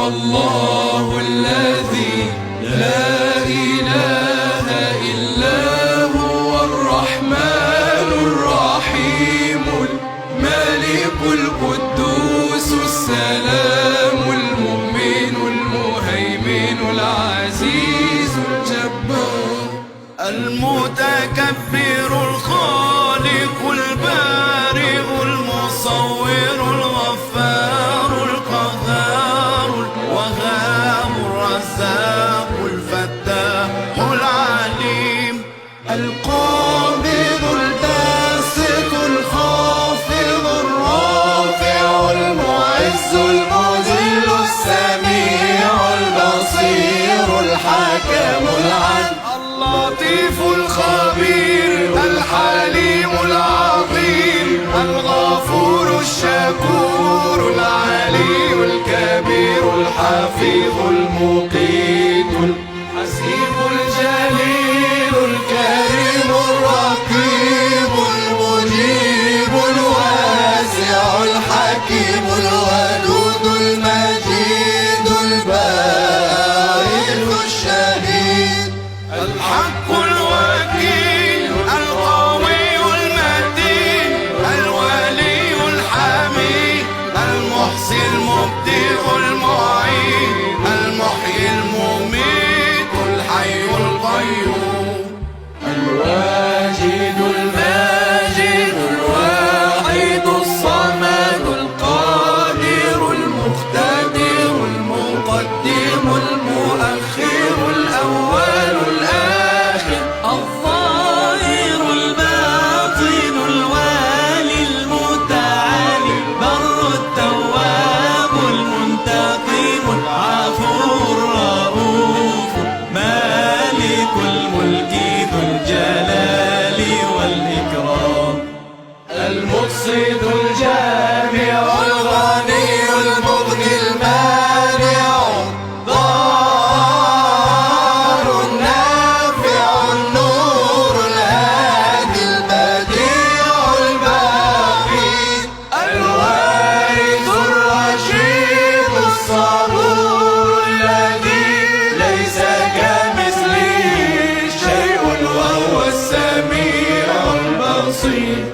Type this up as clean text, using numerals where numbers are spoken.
الله الذي لا إله إلا هو الرحمن الرحيم الملك القدوس السلام المؤمن المهيمن العزيز الجبار المتكبر الخالق البارئ المصور الغفار القهار الوهاب الرزاق الفتاح العليم القابض الباسط الخافض الرافع المعز المذل السميع البصير الحكم العدل اللطيف الخبير الحليم العظيم الغفور الشكور العلي الكبير الحفيظ المقيت الحسيب الجليل الكريم الرقيب المجيب الواسع الحكيم الودود المجيد الباعث الشهيد الحق الوكيل القوي المتين الولي الحميد المحصي المبدع المعين المحيي المميت الحي القيوم الواجد الماجد الواحد الصمد القادر المقتدر المقدم المؤخر الأول الآخر الظاهر الباطن الوالي المتعالي بر التواب المنتقم العفو الرؤوف مالك الملك ذو الجلال والإكرام المقصد الجامع الغني المغني المانع الضار النافع النور الهادي البديع الباقي الوارث الرشيد الصبور الذي ليس كمثله شيء وهو السميع البصير